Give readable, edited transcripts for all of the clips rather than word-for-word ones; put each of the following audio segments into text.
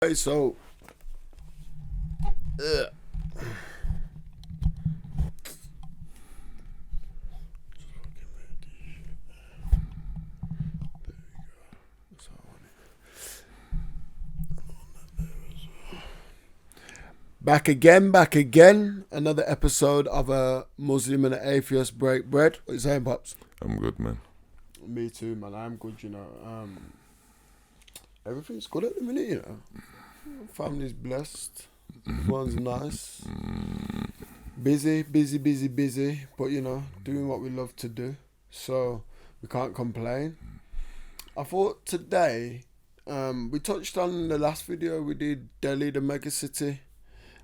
Okay, so ugh. Back again. Another episode of a Muslim and an Atheist break bread. What you saying, pops? I'm good, man. Me too, man. I'm good, you know. Everything's good at the minute, you know. Family's blessed. Everyone's nice. Busy. But, you know, doing what we love to do. So, we can't complain. I thought today, we touched on the last video we did, Delhi, the mega city.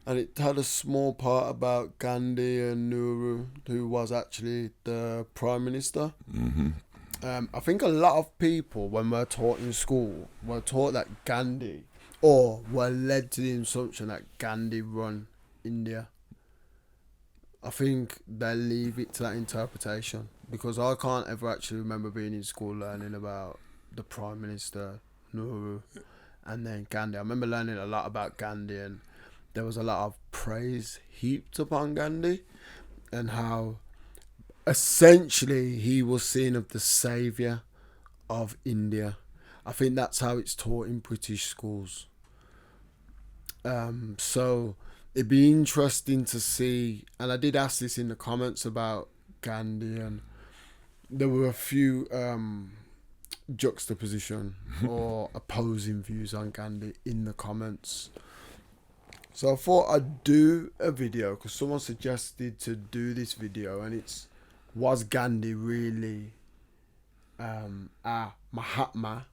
And it had a small part about Gandhi and Nehru, who was actually the Prime Minister. Mm-hmm. I think a lot of people, when we're taught in school, were taught that Gandhi, or were led to the assumption that Gandhi run India. I think they leave it to that interpretation, because I can't ever actually remember being in school learning about the Prime Minister, Nehru, and then Gandhi. I remember learning a lot about Gandhi, and there was a lot of praise heaped upon Gandhi, and how essentially he was seen as the saviour of India. I think that's how it's taught in British schools. So it'd be interesting to see, and I did ask this in the comments about Gandhi, and there were a few juxtaposition or opposing views on Gandhi in the comments. So I thought I'd do a video because someone suggested to do this video, and it's, was Gandhi really a Mahatma,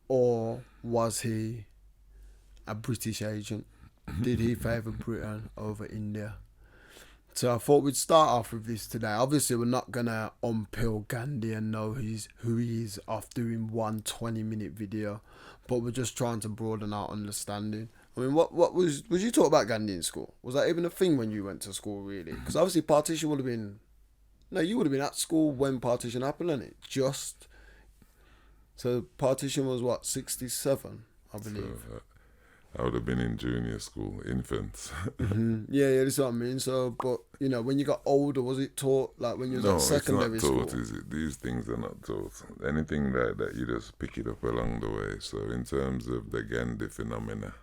or was he a British agent? Did he favour Britain over India? So I thought we'd start off with this today. Obviously, we're not gonna unpeel Gandhi and know who he is off doing one 20-minute video, but we're just trying to broaden our understanding. I mean, what was you taught about Gandhi in school? Was that even a thing when you went to school, really? Because obviously partition would have been... No, you would have been at school when partition happened, and it just... So partition was what, 67, I believe. So, I would have been in junior school, infants. Mm-hmm. Yeah, that's what I mean. So, but, you know, when you got older, was it taught, like, when you was at secondary school? No, it's not taught, is it? These things are not taught. Anything like that, you just pick it up along the way. So, in terms of the Gandhi phenomena,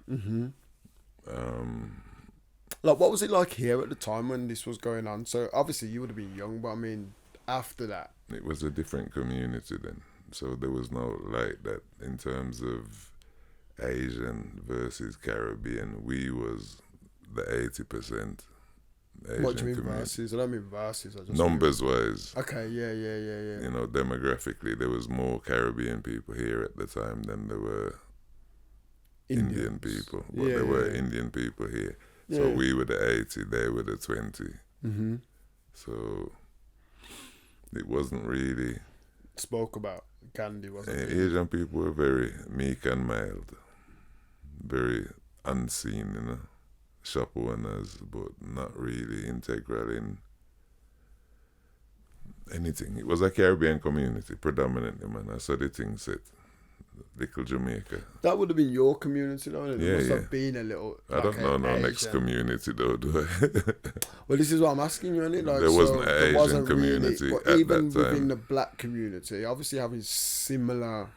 like, what was it like here at the time when this was going on? So, obviously, you would have been young, but, I mean, after that... it was a different community then. So, there was no like that in terms of Asian versus Caribbean. We was the 80% Asian What do you mean community. versus? I don't mean versus. I just Numbers wise. Okay, yeah. You know, demographically, there was more Caribbean people here at the time than there were Indian people. But there were Indian people here. So we were the 80, they were the 20. Mm-hmm. So it wasn't really... Spoke about Gandhi, wasn't it? Asian people were very meek and mild. Very unseen, you know. Shop owners, but not really integral in anything. It was a Caribbean community, predominantly, man. I saw the thing set. Little Jamaica. That would have been your community, though, and it must have been a little... I don't know no next community, though, do I? Well, this is what I'm asking you, innit? Like, there wasn't an Asian community really, but at even that time. within the black community, obviously having similar...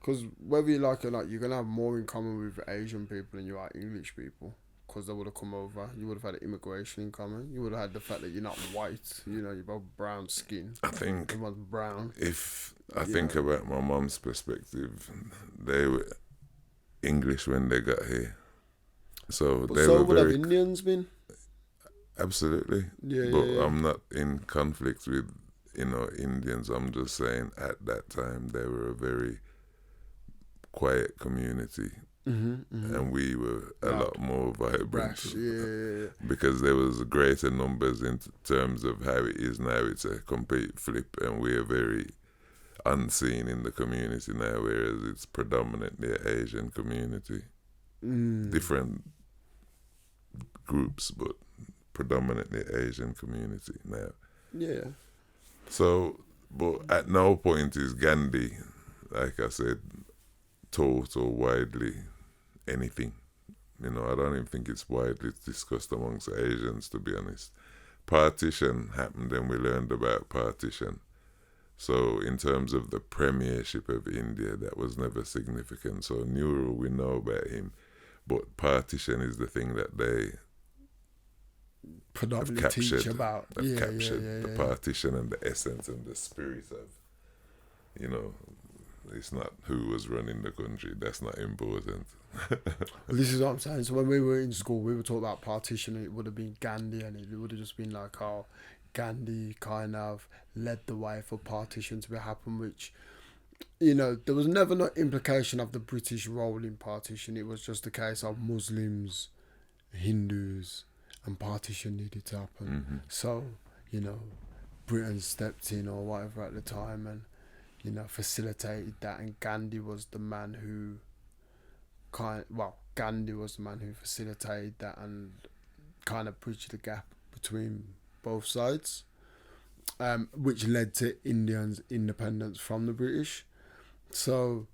Because whether you like it or not, you're going to have more in common with Asian people than you are English people. Because they would have come over. You would have had immigration in common. You would have had the fact that you're not white. You know, you're both brown skin. I think... Everyone's brown. If I think about my mum's perspective, they were English when they got here. So But they so were would very... have Indians been? Absolutely. Yeah. I'm not in conflict with, you know, Indians. I'm just saying at that time they were a very quiet community. And we were a lot more vibrant. Brash, yeah. Because there was greater numbers in terms of how it is now. It's a complete flip, and we're very unseen in the community now, whereas it's predominantly an Asian community. Different groups, but predominantly Asian community now. Yeah. So, but at no point is Gandhi, like I said, taught or widely anything. I don't even think it's widely discussed amongst Asians, to be honest. Partition happened and we learned about partition. So in terms of the premiership of India, that was never significant. So Nehru, we know about him, but partition is the thing that they predominantly have captured. Teach about. Have captured the partition and the essence and the spirit of, it's not who was running the country. That's not important. This is what I'm saying. So when we were in school, we were taught about partition. It would have been Gandhi, and it would have just been like how Gandhi kind of led the way for partition to happen, which, there was never no implication of the British role in partition. It was just a case of Muslims, Hindus, and partition needed to happen. Mm-hmm. So, Britain stepped in or whatever at the time and, facilitated that. And Gandhi was the man who facilitated that and kind of bridged the gap between both sides, which led to Indians' independence from the British. So,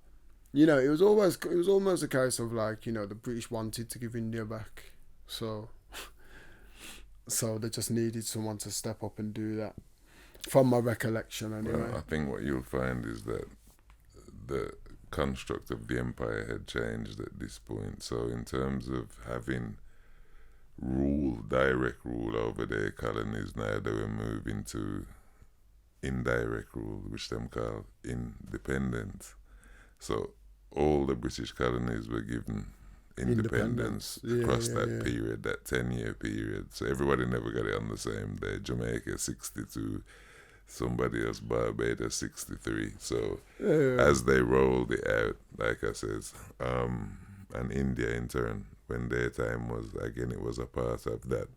it was almost a case of like, the British wanted to give India back, so they just needed someone to step up and do that, from my recollection anyway. Well, I think what you'll find is that the construct of the empire had changed at this point. So in terms of having direct rule over their colonies, now they were moving to indirect rule, which them call independence. So all the British colonies were given independence across that period, that 10-year period. So everybody never got it on the same day. Jamaica 62, somebody else Barbados 63. So as they rolled it out, like I says, and India in turn, when their time was, again, it was a part of that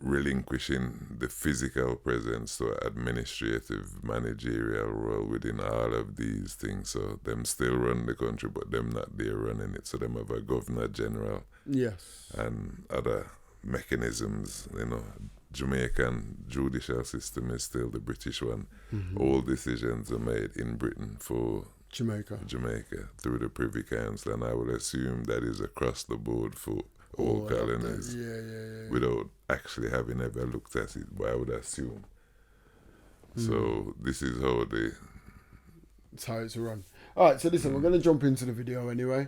relinquishing the physical presence to administrative managerial role within all of these things. So them still run the country, but them not there running it. So them have a governor general, and other mechanisms. Jamaican judicial system is still the British one. Mm-hmm. All decisions are made in Britain for Jamaica through the Privy Council, and I would assume that is across the board for all colonies, without actually having ever looked at it, but I would assume. So this is how it's how it's run. Alright, so listen, we're going to jump into the video anyway.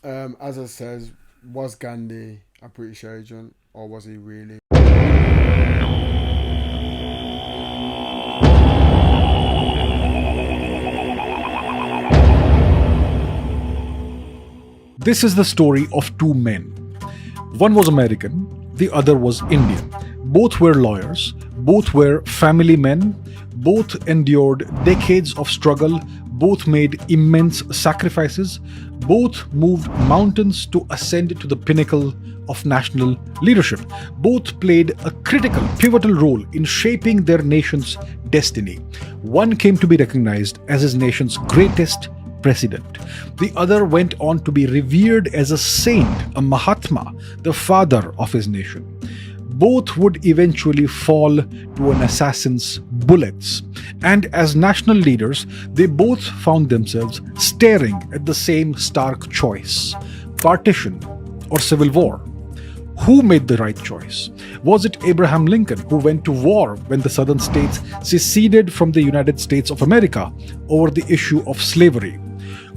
As I says, was Gandhi a British agent, or was he really? This is the story of two men. One was American, the other was Indian. Both were lawyers, both were family men, both endured decades of struggle, both made immense sacrifices, both moved mountains to ascend to the pinnacle of national leadership. Both played a critical, pivotal role in shaping their nation's destiny. One came to be recognized as his nation's greatest president. The other went on to be revered as a saint, a Mahatma, the father of his nation. Both would eventually fall to an assassin's bullets. And as national leaders, they both found themselves staring at the same stark choice: partition or civil war. Who made the right choice? Was it Abraham Lincoln, who went to war when the southern states seceded from the United States of America over the issue of slavery?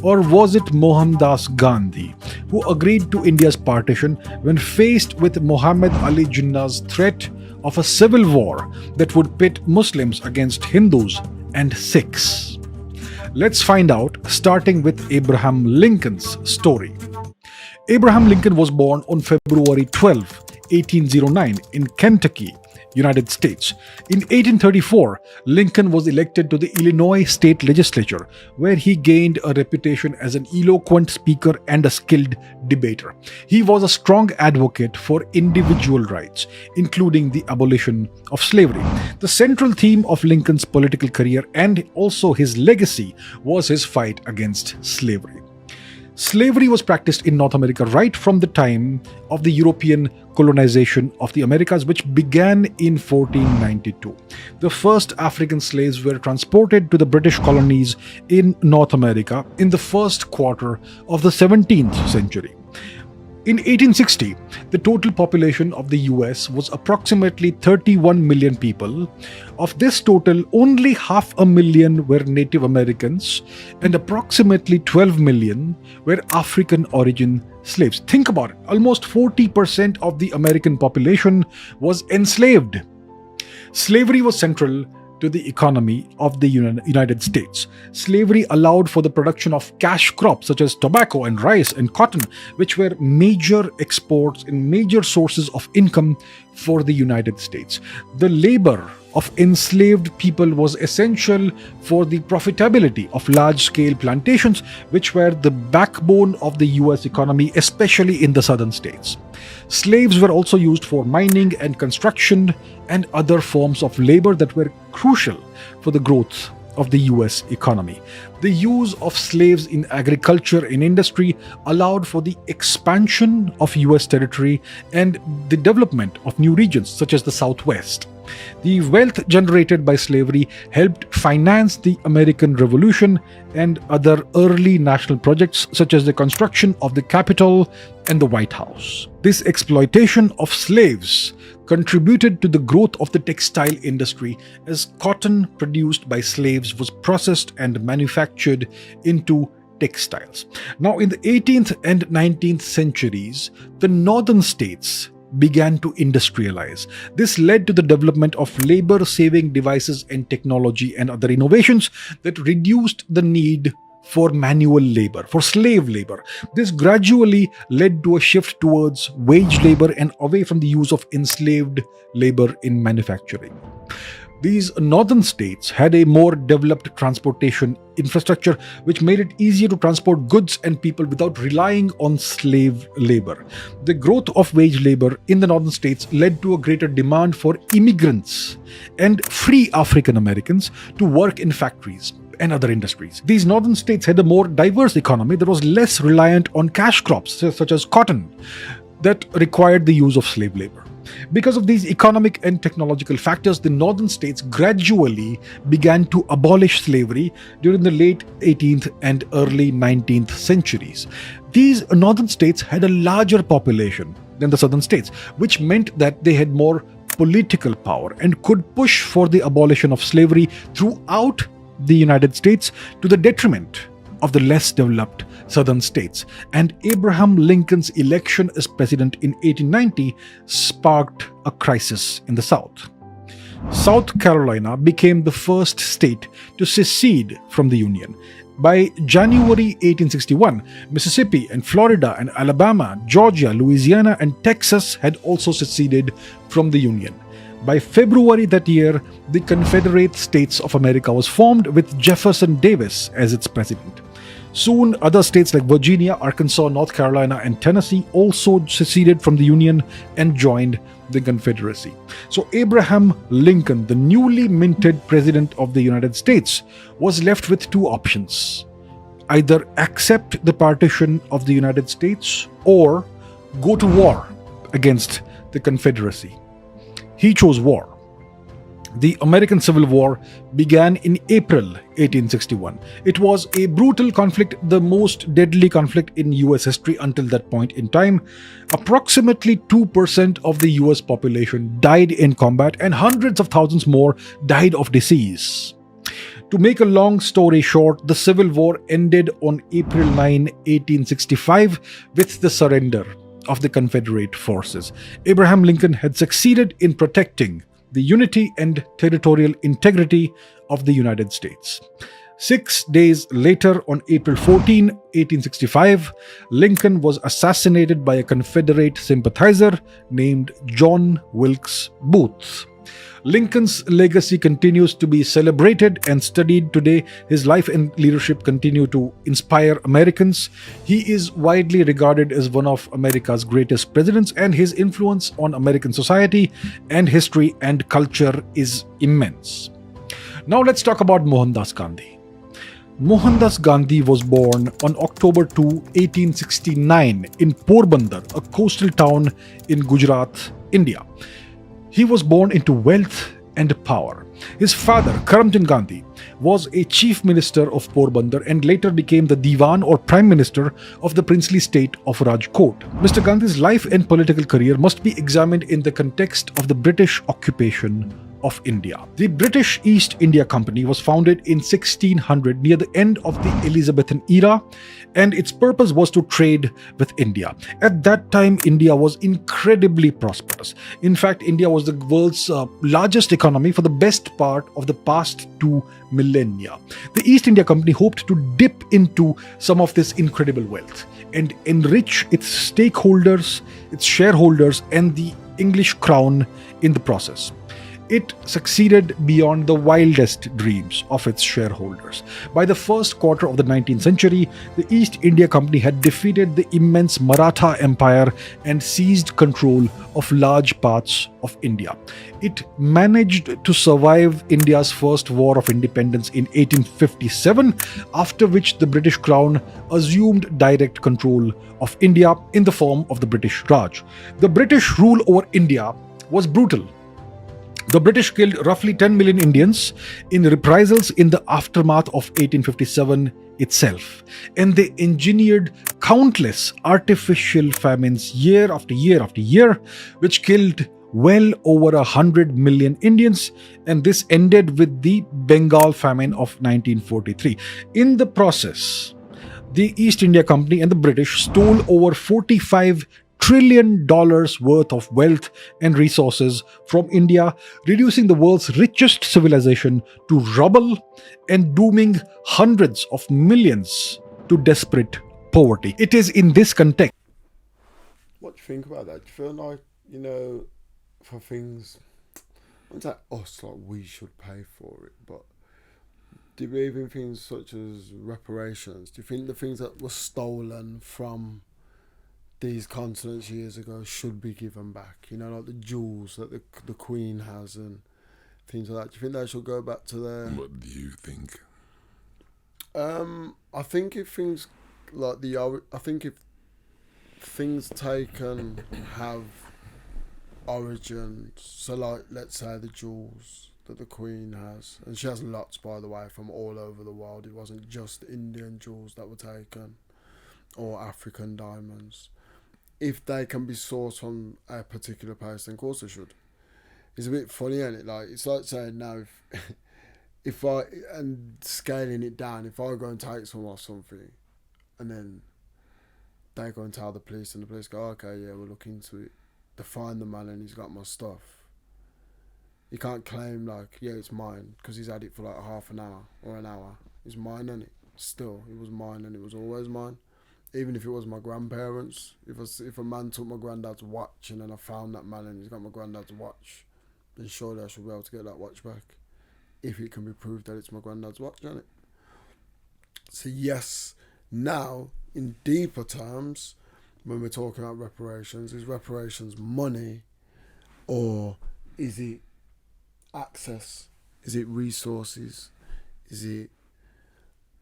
Or was it Mohandas Gandhi, who agreed to India's partition when faced with Muhammad Ali Jinnah's threat of a civil war that would pit Muslims against Hindus and Sikhs? Let's find out, starting with Abraham Lincoln's story. Abraham Lincoln was born on February 12, 1809 in Kentucky, United States. In 1834, Lincoln was elected to the Illinois state legislature, where he gained a reputation as an eloquent speaker and a skilled debater. He was a strong advocate for individual rights, including the abolition of slavery. The central theme of Lincoln's political career and also his legacy was his fight against slavery. Slavery was practiced in North America right from the time of the European colonization of the Americas, which began in 1492. The first African slaves were transported to the British colonies in North America in the first quarter of the 17th century. In 1860, the total population of the US was approximately 31 million people. Of this total, only 500,000 were Native Americans and approximately 12 million were African origin slaves. Think about it, almost 40% of the American population was enslaved. Slavery was central to the economy of the United States. Slavery allowed for the production of cash crops such as tobacco and rice and cotton, which were major exports and major sources of income for the United States. The labor of enslaved people was essential for the profitability of large-scale plantations, which were the backbone of the US economy, especially in the southern states. Slaves were also used for mining and construction and other forms of labor that were crucial for the growth of the US economy. The use of slaves in agriculture and industry allowed for the expansion of US territory and the development of new regions such as the Southwest. The wealth generated by slavery helped finance the American Revolution and other early national projects such as the construction of the Capitol and the White House. This exploitation of slaves contributed to the growth of the textile industry, as cotton produced by slaves was processed and manufactured into textiles. Now, in the 18th and 19th centuries, the northern states began to industrialize. This led to the development of labor-saving devices and technology and other innovations that reduced the need for manual labor, for slave labor. This gradually led to a shift towards wage labor and away from the use of enslaved labor in manufacturing. These northern states had a more developed transportation infrastructure, which made it easier to transport goods and people without relying on slave labor. The growth of wage labor in the northern states led to a greater demand for immigrants and free African Americans to work in factories and other industries. These northern states had a more diverse economy that was less reliant on cash crops such as cotton that required the use of slave labor. Because of these economic and technological factors, the northern states gradually began to abolish slavery during the late 18th and early 19th centuries. These northern states had a larger population than the southern states, which meant that they had more political power and could push for the abolition of slavery throughout the United States to the detriment of the less developed southern states. And Abraham Lincoln's election as president in 1890 sparked a crisis in the South. South Carolina became the first state to secede from the Union. By January 1861, Mississippi and Florida and Alabama, Georgia, Louisiana, and Texas had also seceded from the Union. By February that year, the Confederate States of America was formed with Jefferson Davis as its president. Soon, other states like Virginia, Arkansas, North Carolina, and Tennessee also seceded from the Union and joined the Confederacy. So Abraham Lincoln, the newly minted president of the United States, was left with two options: either accept the partition of the United States or go to war against the Confederacy. He chose war. The American Civil War began in April 1861. It was a brutal conflict, the most deadly conflict in US history until that point in time. Approximately 2% of the US population died in combat, and hundreds of thousands more died of disease. To make a long story short, the Civil War ended on April 9, 1865 with the surrender of the Confederate forces. Abraham Lincoln had succeeded in protecting the unity and territorial integrity of the United States. 6 days later, on April 14, 1865, Lincoln was assassinated by a Confederate sympathizer named John Wilkes Booth. Lincoln's legacy continues to be celebrated and studied today. His life and leadership continue to inspire Americans. He is widely regarded as one of America's greatest presidents, and his influence on American society and history and culture is immense. Now let's talk about Mohandas Gandhi. Mohandas Gandhi was born on October 2, 1869 in Porbandar, a coastal town in Gujarat, India. He was born into wealth and power. His father, Karamchand Gandhi, was a chief minister of Porbandar and later became the Diwan or prime minister of the princely state of Rajkot. Mr. Gandhi's life and political career must be examined in the context of the British occupation of India. The British East India Company was founded in 1600 near the end of the Elizabethan era, and its purpose was to trade with India. At that time, India was incredibly prosperous. In fact, India was the world's largest economy for the best part of the past 2 millennia. The East India Company hoped to dip into some of this incredible wealth and enrich its stakeholders, its shareholders, and the English crown in the process. It succeeded beyond the wildest dreams of its shareholders. By the first quarter of the 19th century, the East India Company had defeated the immense Maratha Empire and seized control of large parts of India. It managed to survive India's first war of independence in 1857, after which the British Crown assumed direct control of India in the form of the British Raj. The British rule over India was brutal. The British killed roughly 10 million Indians in reprisals in the aftermath of 1857 itself, and they engineered countless artificial famines year after year after year, which killed well over 100 million Indians, and this ended with the Bengal famine of 1943. In the process, the East India Company and the British stole over $45 trillion worth of wealth and resources from India, reducing the world's richest civilization to rubble and dooming hundreds of millions to desperate poverty. It is in this context. What do you think about that? Do you feel like, for things, I'm not like us, like we should pay for it, but do you believe in things such as reparations? Do you think the things that were stolen from these continents years ago should be given back? Like the jewels that the Queen has and things like that. Do you think they should go back to their... What do you think? I think if things like I think if things taken have origins, so like let's say the jewels that the Queen has, and she has lots, by the way, from all over the world. It wasn't just Indian jewels that were taken or African diamonds. If they can be sourced from a particular place, then of course they should. It's a bit funny, isn't it? Like, it's like saying now, if I, and scaling it down, if I go and take someone or something, and then they go and tell the police, and the police go, okay, yeah, we'll look into it. They find the man and he's got my stuff. You can't claim like, yeah, it's mine, because he's had it for like half an hour or an hour. It's mine, isn't it? Still, it was mine and it was always mine. Even if it was my grandparents, if a man took my granddad's watch and then I found that man and he's got my granddad's watch, then surely I should be able to get that watch back. If it can be proved that it's my granddad's watch, isn't it? So yes, now, in deeper terms, when we're talking about reparations, is reparations money or is it access? Is it resources? Is it,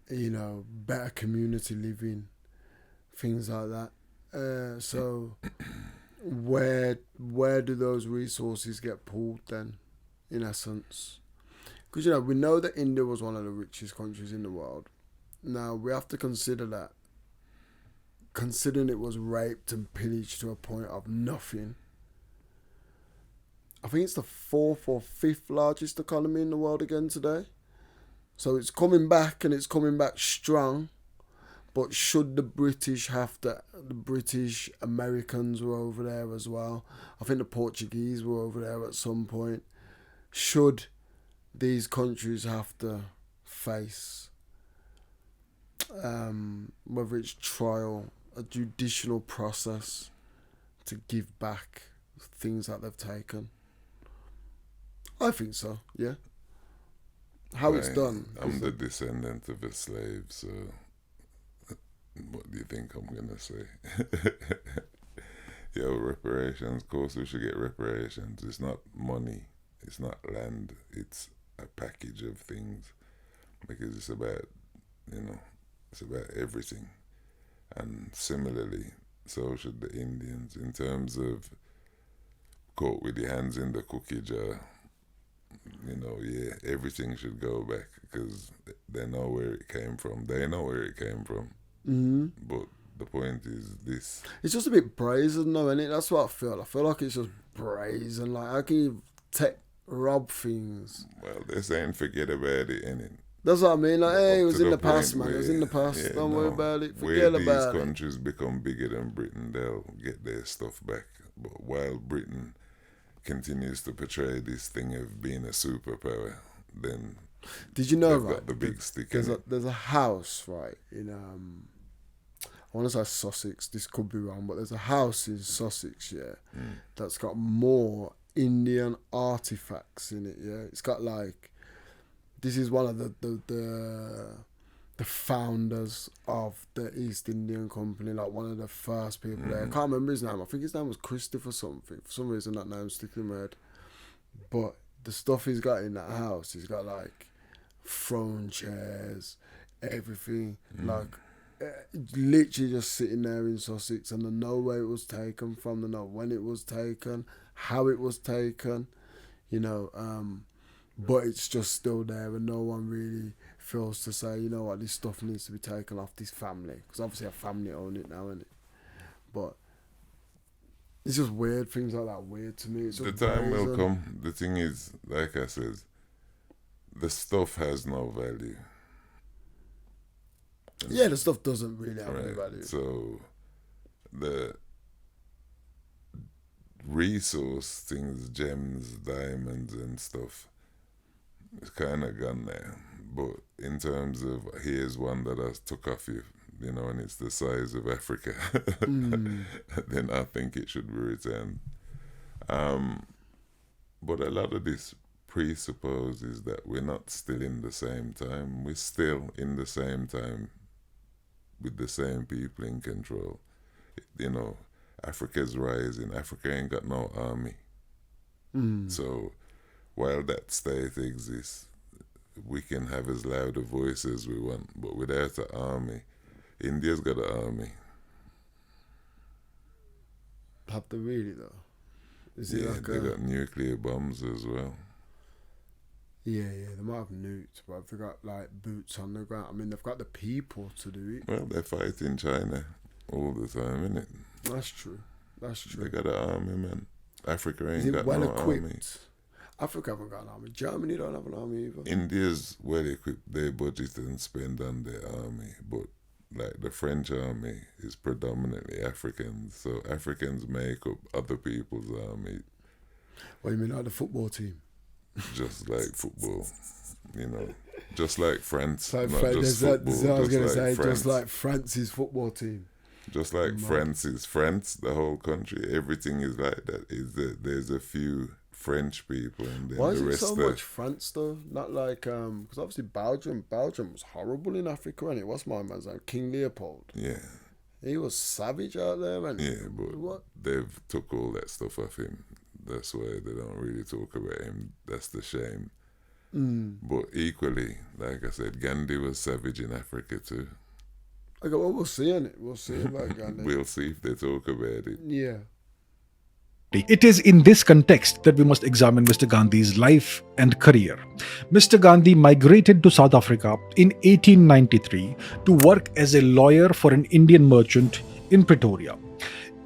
better community living? Things like that. So where do those resources get pulled then, in essence? Because, we know that India was one of the richest countries in the world. Now, we have to consider that. Considering it was raped and pillaged to a point of nothing. I think it's the 4th or 5th largest economy in the world again today. So it's coming back, and it's coming back strong. But should the British the British Americans were over there as well. I think the Portuguese were over there at some point. Should these countries have to face, whether it's trial, a judicial process to give back things that they've taken? I think so, yeah. How it's done. I'm the descendant of a slave, so what do you think I'm gonna say? Yo, reparations. Of course, we should get reparations. It's not money. It's not land. It's a package of things, because it's about you know. It's about everything. And similarly, so should the Indians in terms of caught with the hands in the cookie jar. You know, yeah, everything should go back because they know where it came from. They know where it came from. Mm-hmm. But the point is this. It's just a bit brazen, though, isn't it? That's what I feel. I feel like it's just brazen. Like, how can you rob things? Well, they're saying forget about it, innit? That's what I mean. Like, hey, it Up was to in the the past, point man. It was where- in the past. yeah, Don't no, worry about it. Where Forget these about it. countries become bigger than Britain, they'll get their stuff back. But while Britain continues to portray this thing of being a superpower, then Did you know, they've right? got the big stick There's in a it. there's a house, right, in I want to say Sussex. This could be wrong, but there's a house in Sussex, yeah, that's got more Indian artifacts in it. Yeah, it's got like, this is one of the founders of the East Indian Company, like one of the first people there. I can't remember his name. I think his name was Christopher something. For some reason, that name's sticking in my head. But the stuff he's got in that house, he's got like throne chairs, everything, like literally just sitting there in Sussex, and they know where it was taken from, they know when it was taken, how it was taken, you know, but it's just still there, and no one really feels to say, you know what, this stuff needs to be taken off this family, because obviously a family own it now, innit? But it's just weird, things like that weird to me. It's The just time will brazen. come. The thing is, like I said, the stuff has no value. Yeah, the stuff doesn't really have any Right. value. So the resource things, gems, diamonds and stuff, it's kind of gone there. But in terms of, here's one that I took off you, you know, and it's the size of Africa, then I think it should be returned. But a lot of this presupposes that we're not still in the same time. We're still in the same time with the same people in control. You know, Africa's rising. Africa ain't got no army. So while that state exists, we can have as loud a voice as we want, but without an army, India's got an army. Have to really though. Is it Yeah, like they got nuclear bombs as well. Yeah, they might have nukes, but they got like boots on the ground. I mean, they've got the people to do it. Well, they fight in China all the time, innit? That's true. That's They true. got an army, man. Africa Is ain't it got well no equipped? army. Africa haven't got an army. Germany don't have an army either. India's well equipped. They budget and spend on their army, but like the French army is predominantly Africans, so Africans make up other people's army, What do you mean, like the football team? just like football, you know, just like France, So not just football, I was going to just say, like France. just like France's football team. Just like France is France, the whole country, everything is like that. Is that there's a few French people and then Why the is it rest so are much France though? Not like because obviously Belgium was horrible in Africa, and it was my man's name, King Leopold. yeah, He was savage out there, man. yeah, but What? they've took all that stuff off him. That's why they don't really talk about him. That's the shame. But equally, like I said, Gandhi was savage in Africa too. Okay, well, we'll see, innit? We'll see about Gandhi. We'll see if they talk about it. Yeah. It is in this context that we must examine Mr. Gandhi's life and career. Mr. Gandhi migrated to South Africa in 1893 to work as a lawyer for an Indian merchant in Pretoria.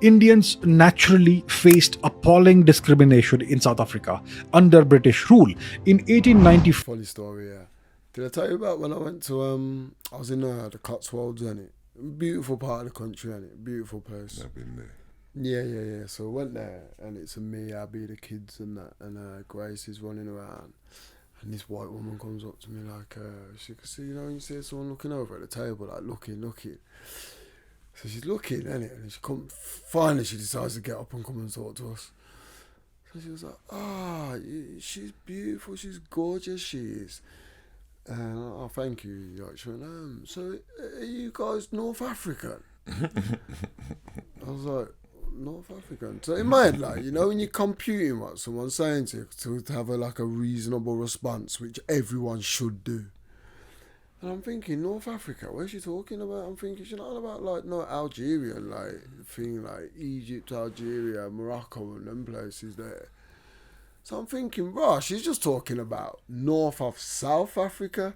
Indians naturally faced appalling discrimination in South Africa under British rule. In 1894, Funny story, yeah. Did I tell you about when I went to, I was in the Cotswolds, innit? Beautiful part of the country, innit? Beautiful place. I've been there. Yeah. So I went there, and it's me, Abby, the kids, and that, and Grace is running around, and this white woman comes up to me like, she could see, you know, you see someone looking over at the table, like looking. So she's looking, innit? And finally she decides to get up and come and talk to us. So she was like, she's beautiful, she's gorgeous, she is. And oh, thank you. She went, so are you guys North African? I was like, North African. So in my head, like, you know, when you're computing what someone's saying to you, to have a reasonable response, which everyone should do. And I'm thinking, North Africa, where's she talking about? I'm thinking, she's not about, like, no, Algeria, like, thing like Egypt, Algeria, Morocco, and them places there. So I'm thinking, bro, she's just talking about North of South Africa.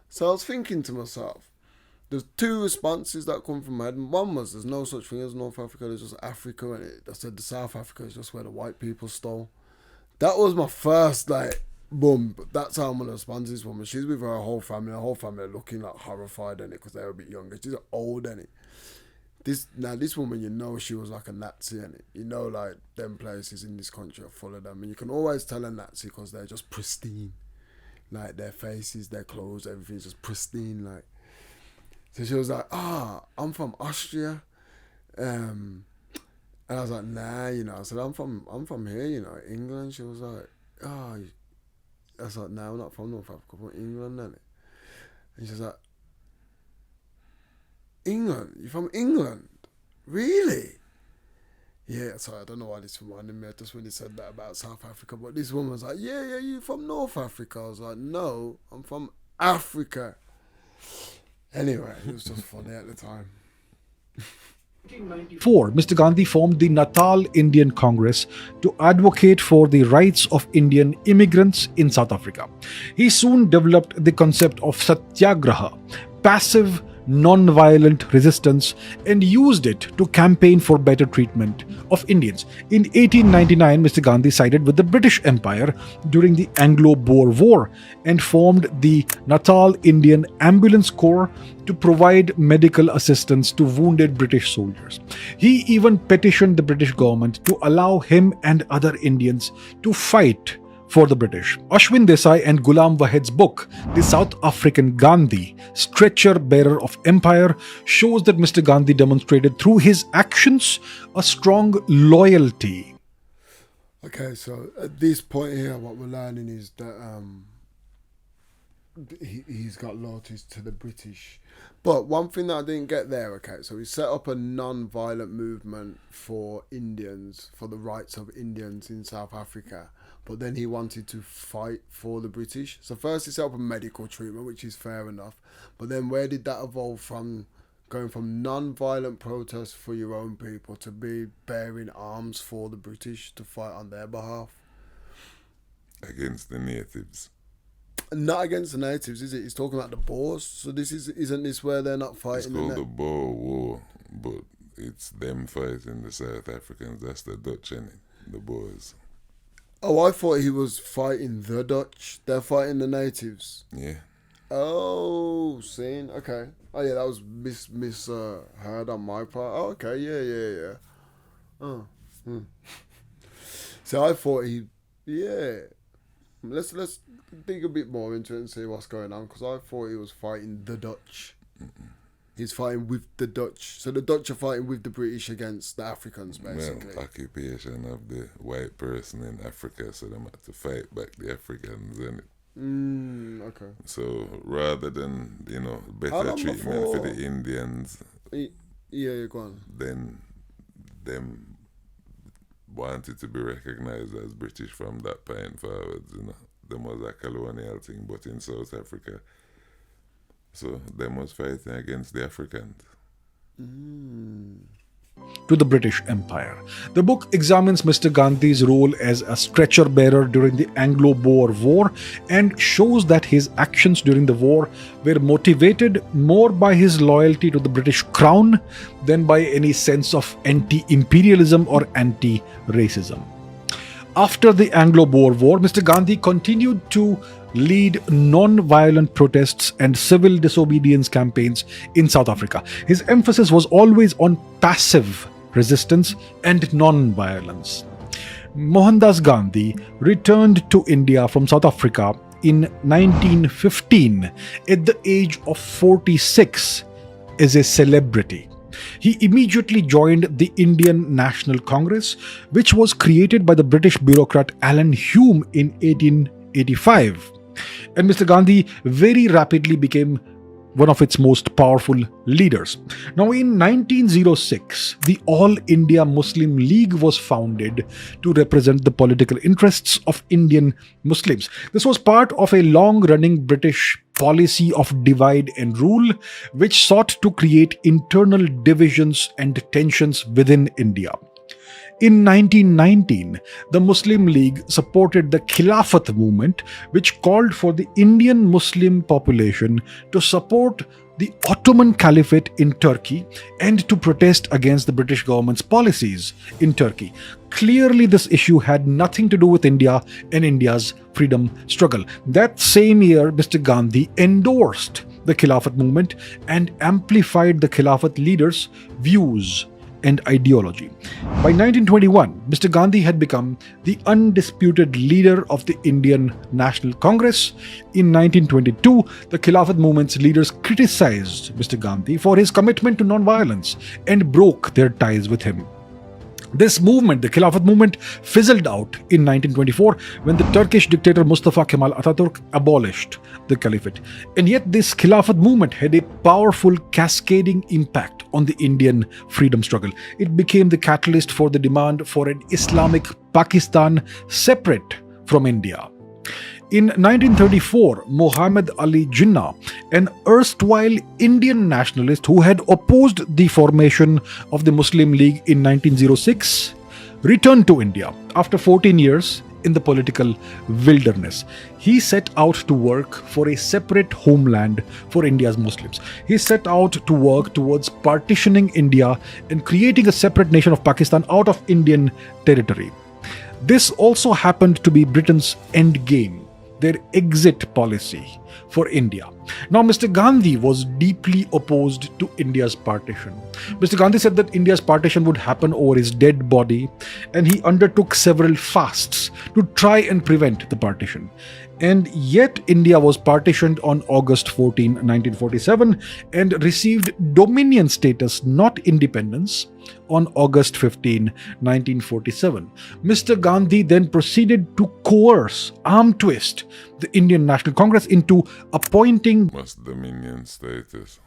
So I was thinking to myself, there's two responses that come from my head. One was, there's no such thing as North Africa, there's just Africa, and I said the South Africa is just where the white people stole. That was my first, like, boom, that's how I'm going to respond to this woman. She's with her whole family are looking like horrified in it because they're a bit younger. She's old in it. This woman, you know, she was like a Nazi in it. You know, like, them places in this country are full of them. And you can always tell a Nazi because they're just pristine. Like, their faces, their clothes, everything's just pristine, like. So she was like, I'm from Austria. And I was like, nah, you know. I said, I'm from here, you know, England. She was like, I was like, no, I'm not from North Africa, I'm from England, innit? And she was like, England? You're from England? Really? Yeah, sorry, I don't know why this reminded me. I just when he said that about South Africa. But this woman was like, yeah, you from North Africa? I was like, no, I'm from Africa. Anyway, it was just funny at the time. 1994, Mr. Gandhi formed the Natal Indian Congress to advocate for the rights of Indian immigrants in South Africa. He soon developed the concept of satyagraha, passive, non-violent resistance, and used it to campaign for better treatment of Indians. In 1899, Mr. Gandhi sided with the British Empire during the Anglo-Boer War and formed the Natal Indian Ambulance Corps to provide medical assistance to wounded British soldiers. He even petitioned the British government to allow him and other Indians to fight for the British. Ashwin Desai and Ghulam Wahid's book, The South African Gandhi, Stretcher Bearer of Empire, shows that Mr. Gandhi demonstrated through his actions a strong loyalty. Okay, so at this point here, what we're learning is that he's got loyalties to the British. But one thing that I didn't get there, okay, so he set up a non-violent movement for Indians, for the rights of Indians in South Africa. But then he wanted to fight for the British. So first he set up a medical treatment, which is fair enough. But then where did that evolve from, going from non-violent protests for your own people to be bearing arms for the British to fight on their behalf? Against the natives. Not against the natives, is it? He's talking about the Boers. So isn't this where they're not fighting? It's called the Boer War, but it's them fighting the South Africans. That's the Dutch, innit? The Boers. Oh, I thought he was fighting the Dutch. They're fighting the natives. Yeah. Oh, seen. Okay. Oh, yeah, that was misheard on my part. Oh, okay. Yeah. Oh. So I thought Let's dig a bit more into it and see what's going on, because I thought he was fighting the Dutch. Mm-mm. He's fighting with the Dutch. So the Dutch are fighting with the British against the Africans, basically. Well, occupation of the white person in Africa, so they had to fight back the Africans, innit? Okay. So rather than, better treatment for the Indians, yeah, go on. then them wanted to be recognized as British from that point forwards, Them was a colonial thing, but in South Africa, so them was fighting against the Africans. To the British Empire. The book examines Mr. Gandhi's role as a stretcher bearer during the Anglo-Boer War and shows that his actions during the war were motivated more by his loyalty to the British Crown than by any sense of anti-imperialism or anti-racism. After the Anglo-Boer War, Mr. Gandhi continued to lead non-violent protests and civil disobedience campaigns in South Africa. His emphasis was always on passive resistance and non-violence. Mohandas Gandhi returned to India from South Africa in 1915 at the age of 46 as a celebrity. He immediately joined the Indian National Congress, which was created by the British bureaucrat Alan Hume in 1885. And Mr. Gandhi very rapidly became one of its most powerful leaders. Now, in 1906, the All India Muslim League was founded to represent the political interests of Indian Muslims. This was part of a long-running British policy of divide and rule, which sought to create internal divisions and tensions within India. In 1919, the Muslim League supported the Khilafat movement, which called for the Indian Muslim population to support the Ottoman Caliphate in Turkey and to protest against the British government's policies in Turkey. Clearly, this issue had nothing to do with India and India's freedom struggle. That same year, Mr. Gandhi endorsed the Khilafat movement and amplified the Khilafat leaders' views and ideology. By 1921, Mr. Gandhi had become the undisputed leader of the Indian National Congress. In 1922, the Khilafat movement's leaders criticized Mr. Gandhi for his commitment to non-violence and broke their ties with him. This movement, the Khilafat movement, fizzled out in 1924 when the Turkish dictator Mustafa Kemal Atatürk abolished the caliphate. And yet this Khilafat movement had a powerful cascading impact on the Indian freedom struggle. It became the catalyst for the demand for an Islamic Pakistan separate from India. In 1934, Muhammad Ali Jinnah, an erstwhile Indian nationalist who had opposed the formation of the Muslim League in 1906, returned to India after 14 years in the political wilderness. He set out to work for a separate homeland for India's Muslims. He set out to work towards partitioning India and creating a separate nation of Pakistan out of Indian territory. This also happened to be Britain's endgame, their exit policy for India. Now, Mr. Gandhi was deeply opposed to India's partition. Mr. Gandhi said that India's partition would happen over his dead body, and he undertook several fasts to try and prevent the partition. And yet, India was partitioned on August 14, 1947, and received dominion status, not independence, on August 15, 1947. Mr. Gandhi then proceeded to coerce, arm twist, the Indian National Congress into appointing Must dominion status,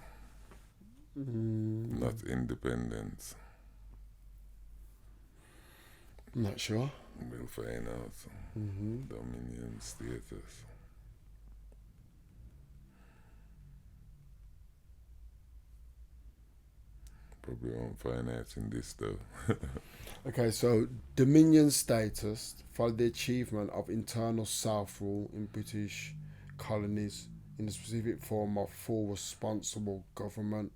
not independence. Not sure. We'll find out. Dominion status. Probably won't find out in this though. Okay, so dominion status followed the achievement of internal self-rule in British colonies in the specific form of full responsible government.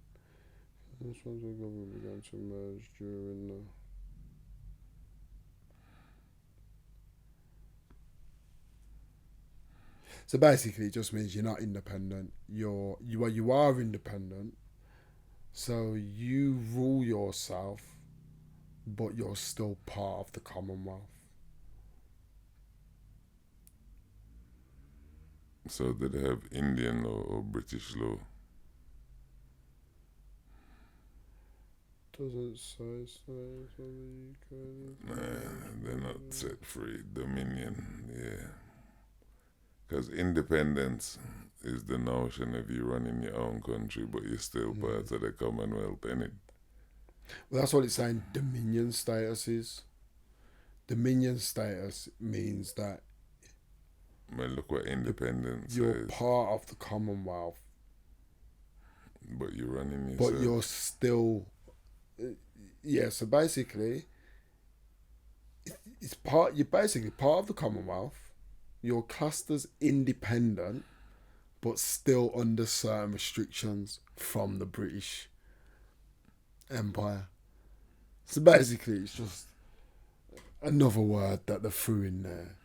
Responsible government began to emerge during the So basically, it just means you're not independent. You are independent. So you rule yourself, but you're still part of the Commonwealth. So did they have Indian law or British law? Doesn't say so. Nah, they're not set free. Dominion, yeah. Because independence is the notion of you running your own country, but you're still part of the Commonwealth, innit? Well, that's what it's saying. Dominion status is. Dominion status means that Well, look what independence you're is. part of the Commonwealth, But you're running yourself. but you're still. Yeah, so basically, it's part. You're basically part of the Commonwealth. You're classed as independent, but still under certain restrictions from the British Empire. So basically, it's just another word that they threw in there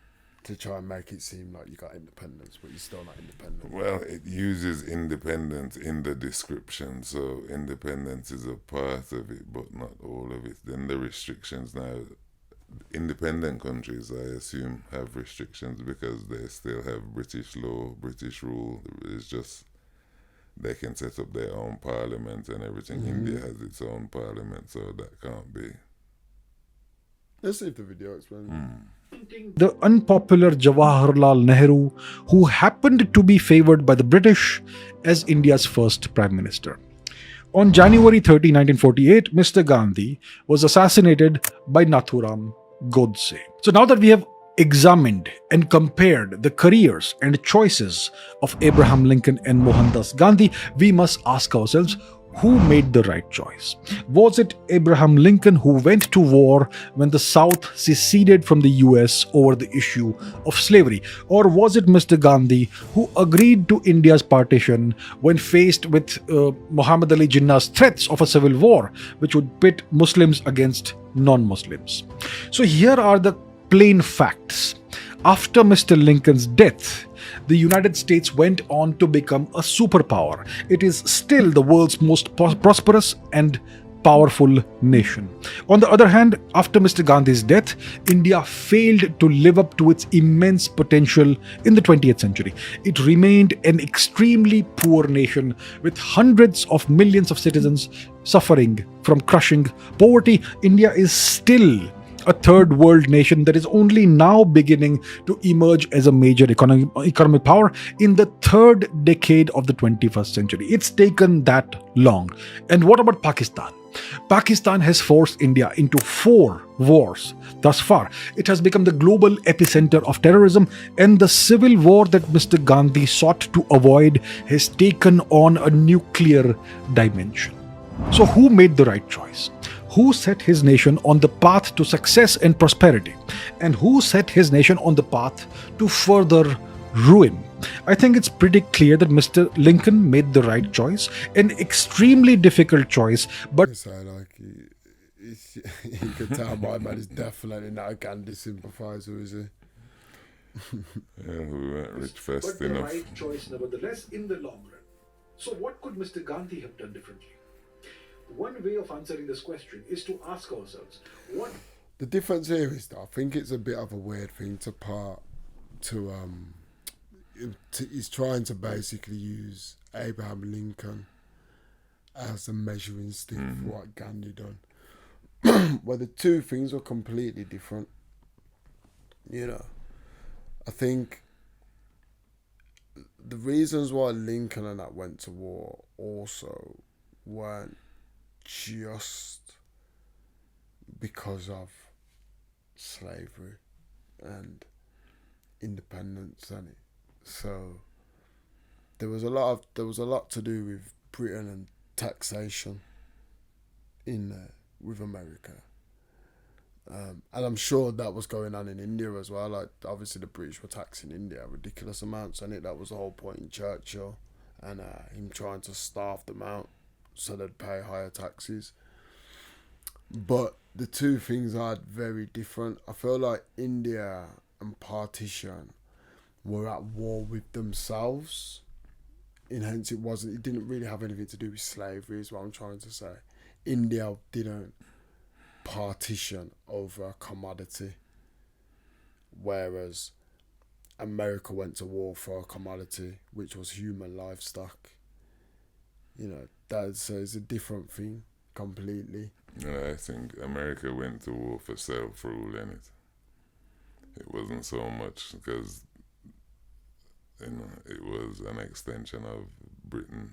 to try and make it seem like you got independence, but you're still not independent. Well, it uses independence in the description, so independence is a part of it, but not all of it. Then the restrictions now, independent countries, I assume, have restrictions because they still have British law, British rule. It's just they can set up their own parliament and everything. India has its own parliament, so that can't be. Let's see if the video explains. the unpopular Jawaharlal Nehru, who happened to be favored by the British as India's first Prime Minister. On January 30, 1948, Mr. Gandhi was assassinated by Nathuram Godse. So now that we have examined and compared the careers and choices of Abraham Lincoln and Mohandas Gandhi, we must ask ourselves, who made the right choice? Was it Abraham Lincoln who went to war when the South seceded from the US over the issue of slavery? Or was it Mr. Gandhi who agreed to India's partition when faced with Muhammad Ali Jinnah's threats of a civil war, which would pit Muslims against non-Muslims? So here are the plain facts. After Mr. Lincoln's death, the United States went on to become a superpower. It is still the world's most prosperous and powerful nation. On the other hand, after Mr. Gandhi's death, India failed to live up to its immense potential in the 20th century. It remained an extremely poor nation with hundreds of millions of citizens suffering from crushing poverty. India is still a third world nation that is only now beginning to emerge as a major economic power in the third decade of the 21st century. It's taken that long. And what about Pakistan? Pakistan has forced India into 4 wars thus far. It has become the global epicenter of terrorism, and the civil war that Mr. Gandhi sought to avoid has taken on a nuclear dimension. So who made the right choice? Who set his nation on the path to success and prosperity? And who set his nation on the path to further ruin? I think it's pretty clear that Mr. Lincoln made the right choice, an extremely difficult choice, but So like you can tell my man is definitely not a Gandhi sympathizer, is he? Yeah, we weren't rich fast but the enough. right choice nevertheless in the long run. So what could Mr. Gandhi have done differently? One way of answering this question is to ask ourselves, what The difference here is that I think it's a bit of a weird thing he's trying to basically use Abraham Lincoln as a measuring stick for what Gandhi done. Well, the two things are completely different. You know, I think the reasons why Lincoln and that went to war also weren't just because of slavery and independence, and it. So there was a lot to do with Britain and taxation in there with America. And I'm sure that was going on in India as well. Like, obviously the British were taxing India ridiculous amounts, and that was the whole point in Churchill and him trying to starve them out so they'd pay higher taxes. But the two things are very different. I feel like India and partition were at war with themselves. And hence it didn't really have anything to do with slavery, is what I'm trying to say. India didn't partition over a commodity, whereas America went to war for a commodity, which was human livestock. You know, it's a different thing completely. I think America went to war for self-rule, in it. It wasn't so much because, it was an extension of Britain,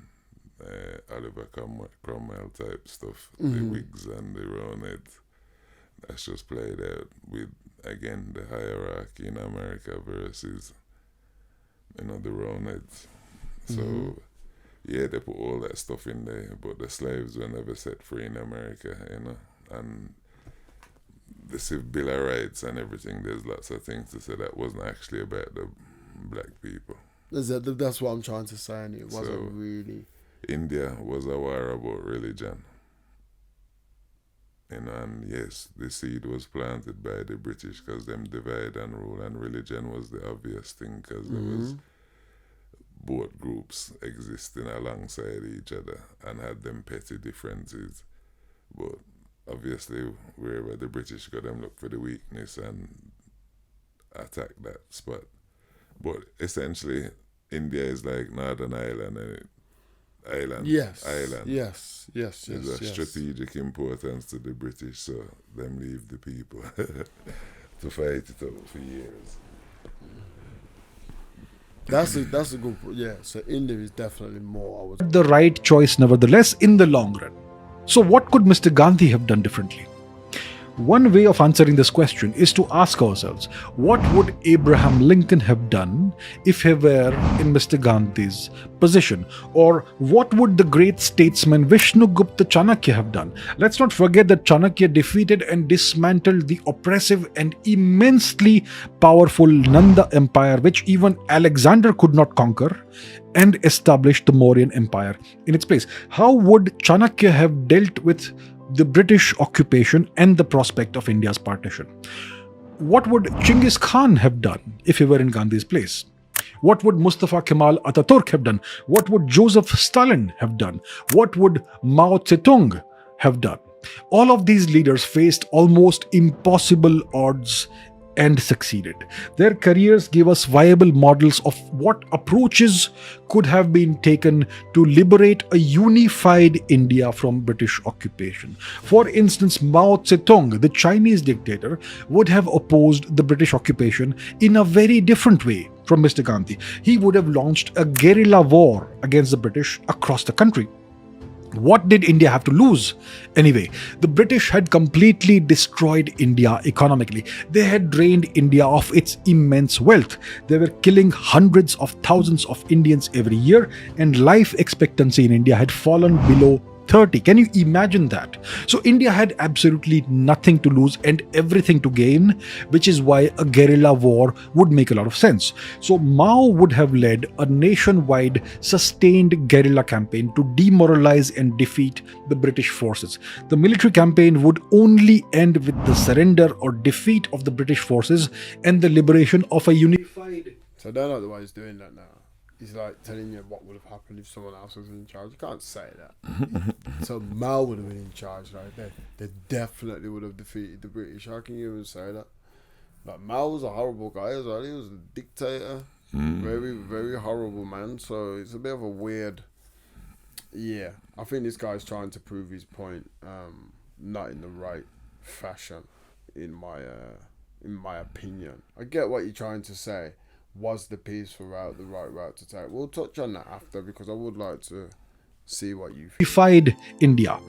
Oliver Cromwell type stuff, the Whigs and the Roundheads. That's just played out with, again, the hierarchy in America versus, the Roundheads. So, yeah, they put all that stuff in there, but the slaves were never set free in America, and the Civil Bill of Rights and everything, there's lots of things to say that wasn't actually about the black people. That's what I'm trying to say, and it wasn't So, really. India was a war about religion. And yes, the seed was planted by the British because them divide and rule, and religion was the obvious thing because there was both groups existing alongside each other and had them petty differences. But obviously, wherever the British got them, look for the weakness and attack that spot. But essentially, India is like Northern Ireland, and Island. Yes. There's a strategic importance to the British, so them leave the people to fight it out for years. That's a good. Yeah. So India is definitely more. the right choice nevertheless in the long run. So what could Mr. Gandhi have done differently? One way of answering this question is to ask ourselves, what would Abraham Lincoln have done if he were in Mr. Gandhi's position? Or what would the great statesman Vishnugupta Chanakya have done? Let's not forget that Chanakya defeated and dismantled the oppressive and immensely powerful Nanda Empire, which even Alexander could not conquer, and established the Mauryan Empire in its place. How would Chanakya have dealt with the British occupation and the prospect of India's partition? What would Genghis Khan have done if he were in Gandhi's place? What would Mustafa Kemal Ataturk have done? What would Joseph Stalin have done? What would Mao Zedong have done? All of these leaders faced almost impossible odds and succeeded. Their careers gave us viable models of what approaches could have been taken to liberate a unified India from British occupation. For instance, Mao Zedong, the Chinese dictator, would have opposed the British occupation in a very different way from Mr. Gandhi. He would have launched a guerrilla war against the British across the country. What did India have to lose? Anyway, the British had completely destroyed India economically. They had drained India of its immense wealth. They were killing hundreds of thousands of Indians every year, and life expectancy in India had fallen below 30. Can you imagine that? So India had absolutely nothing to lose and everything to gain, which is why a guerrilla war would make a lot of sense. So Mao would have led a nationwide sustained guerrilla campaign to demoralize and defeat the British forces. The military campaign would only end with the surrender or defeat of the British forces and the liberation of a unified... So they're not the ones doing that now. He's like telling you what would have happened if someone else was in charge. You can't say that. So Mao would have been in charge right there. They definitely would have defeated the British. How can you even say that? Like, Mao was a horrible guy as well. He was a dictator. Very, very horrible man. So it's a bit of a weird... Yeah. I think this guy's trying to prove his point, not in the right fashion, in my opinion. I get what you're trying to say. Was the peaceful route the right route to take? We'll touch on that after, because I would like to see what you think. Unified India.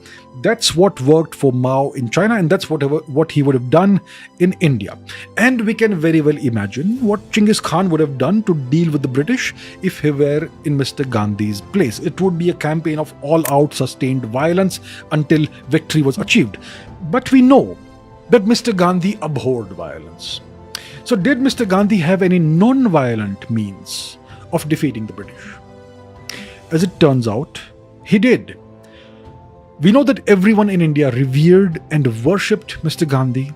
That's what worked for Mao in China, and that's what he would have done in India. And we can very well imagine what Genghis Khan would have done to deal with the British if he were in Mr. Gandhi's place. It would be a campaign of all-out sustained violence until victory was achieved. But we know that Mr. Gandhi abhorred violence. So did Mr. Gandhi have any non-violent means of defeating the British? As it turns out, he did. We know that everyone in India revered and worshipped Mr. Gandhi.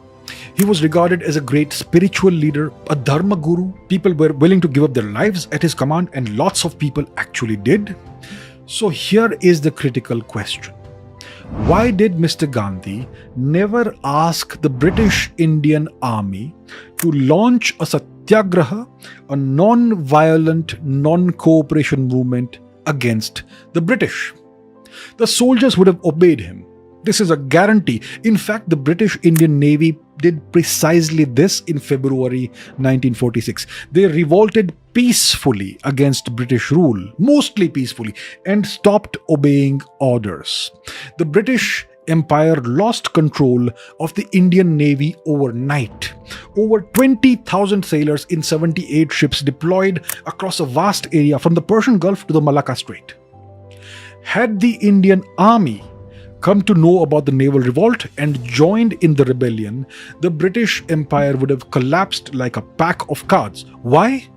He was regarded as a great spiritual leader, a dharma guru. People were willing to give up their lives at his command, and lots of people actually did. So here is the critical question. Why did Mr. Gandhi never ask the British Indian Army to launch a satyagraha, a non-violent, non-cooperation movement against the British? The soldiers would have obeyed him. This is a guarantee. In fact, the British Indian Navy did precisely this in February 1946. They revolted peacefully against British rule, mostly peacefully, and stopped obeying orders. The British Empire lost control of the Indian Navy overnight. Over 20,000 sailors in 78 ships deployed across a vast area from the Persian Gulf to the Malacca Strait. Had the Indian Army come to know about the Naval Revolt and joined in the rebellion, the British Empire would have collapsed like a pack of cards. Why?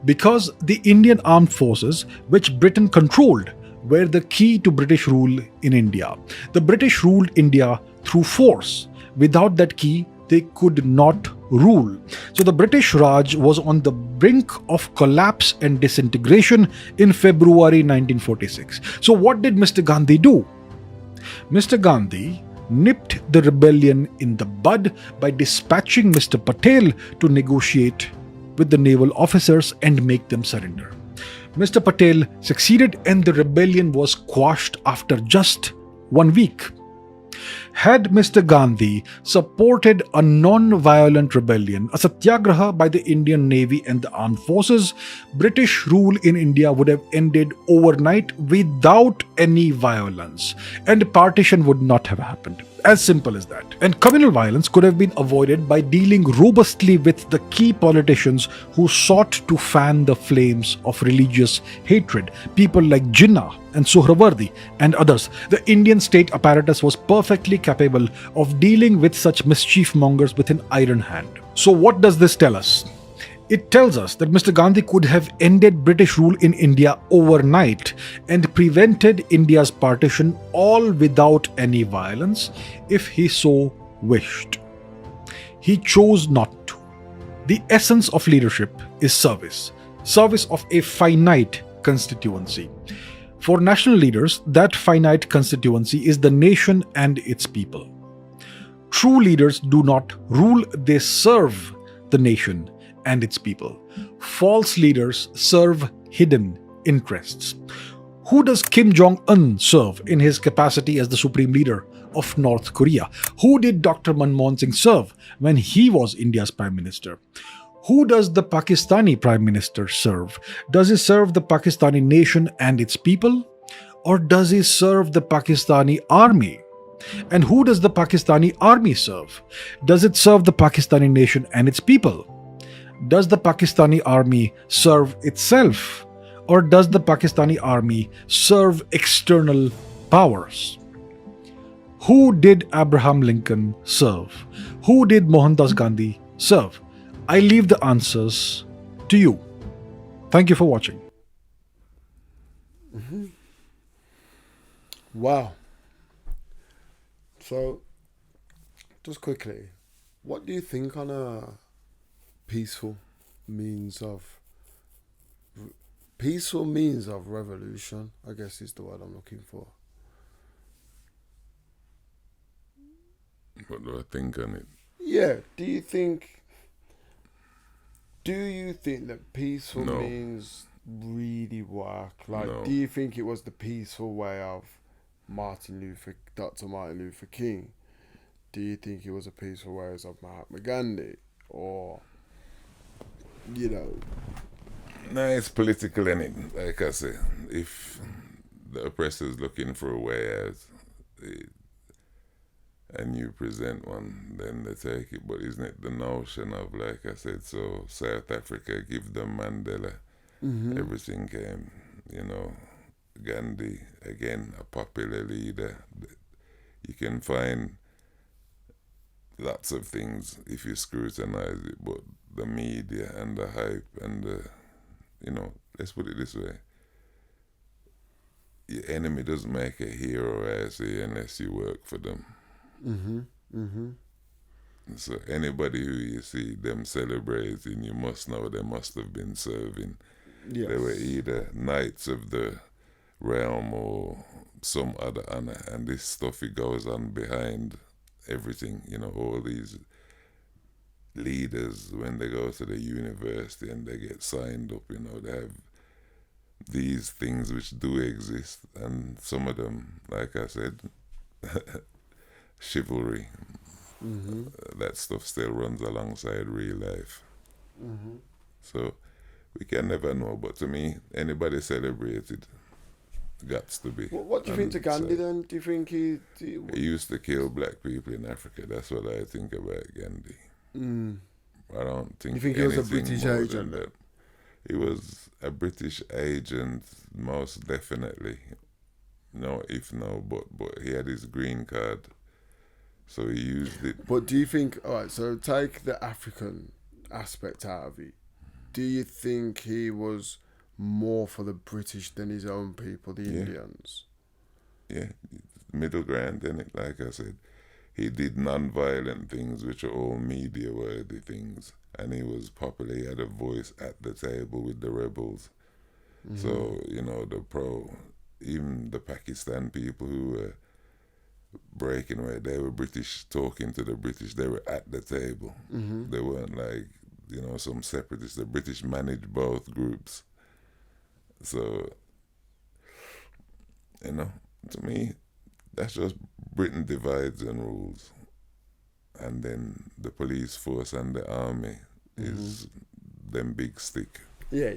Because the Indian armed forces, which Britain controlled, were the key to British rule in India. The British ruled India through force. Without that key, they could not rule. So the British Raj was on the brink of collapse and disintegration in February 1946. So what did Mr. Gandhi do? Mr. Gandhi nipped the rebellion in the bud by dispatching Mr. Patel to negotiate with the naval officers and make them surrender. Mr. Patel succeeded, and the rebellion was quashed after just 1 week. Had Mr. Gandhi supported a non-violent rebellion, a satyagraha by the Indian Navy and the armed forces, British rule in India would have ended overnight without any violence, and partition would not have happened. As simple as that. And communal violence could have been avoided by dealing robustly with the key politicians who sought to fan the flames of religious hatred. People like Jinnah and Suhrawardi and others. The Indian state apparatus was perfectly capable of dealing with such mischief mongers with an iron hand. So what does this tell us? It tells us that Mr. Gandhi could have ended British rule in India overnight and prevented India's partition all without any violence if he so wished. He chose not to. The essence of leadership is service, service of a finite constituency. For national leaders, that finite constituency is the nation and its people. True leaders do not rule, they serve the nation and its people. False leaders serve hidden interests. Who does Kim Jong-un serve in his capacity as the supreme leader of North Korea? Who did Dr. Manmohan Singh serve when he was India's prime minister? Who does the Pakistani prime minister serve? Does he serve the Pakistani nation and its people? Or does he serve the Pakistani army? And who does the Pakistani army serve? Does it serve the Pakistani nation and its people? Does the Pakistani army serve itself? Or does the Pakistani army serve external powers? Who did Abraham Lincoln serve? Who did Mohandas Gandhi serve? I leave the answers to you. Thank you for watching. Wow. So, just quickly, what do you think on a peaceful means of revolution, I guess is the word I'm looking for? What do I think on it? Yeah, do you think that peaceful No. means really work? Like, No. do you think it was the peaceful way of Dr. Martin Luther King? Do you think it was a peaceful way of Mahatma Gandhi? Or, you know? No, it's political, and it, like I say, if the oppressor's looking for a way out, and you present one, then they take it. But isn't it the notion of, like I said, so South Africa give them Mandela, everything came, Gandhi, again, a popular leader. You can find lots of things if you scrutinize it, but the media and the hype and the, let's put it this way. Your enemy doesn't make a hero, I say, unless you work for them. So anybody who you see them celebrating, you must know they must have been serving. Yes. They were either knights of the realm or some other honor, and this stuff, it goes on behind everything. All these leaders, when they go to the university and they get signed up, they have these things which do exist, and some of them, like I said, chivalry, that stuff still runs alongside real life. So we can never know, but to me, anybody celebrated gots to be. What do you think to Gandhi then? Do you think he used to kill black people in Africa? That's what I think about Gandhi. I don't think. You think he was a anything British more agent? than that. He was a British agent, most definitely. But he had his green card, so he used it. But do you think, alright, so take the African aspect out of it. Do you think he was more for the British than his own people, the Indians? Yeah, middle ground, and like I said, he did non-violent things, which are all media-worthy things, and he was popular. He had a voice at the table with the rebels. So, even the Pakistan people who were breaking away, they were British, talking to the British. They were at the table. They weren't like, some separatists. The British managed both groups. So, to me, that's just Britain divides and rules, and then the police force and the army is them big stick. Yeah.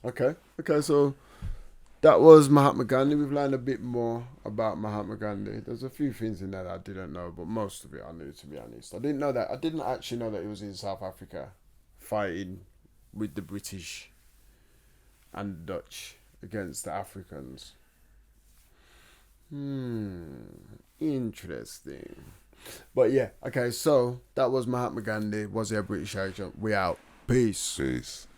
Okay, so that was Mahatma Gandhi. We've learned a bit more about Mahatma Gandhi. There's a few things in there that I didn't know, but most of it I knew, to be honest. I didn't actually know that he was in South Africa fighting with the British and Dutch against the Africans. Interesting. But yeah, okay, so that was Mahatma Gandhi. Was he a British agent? We out. Peace. Peace.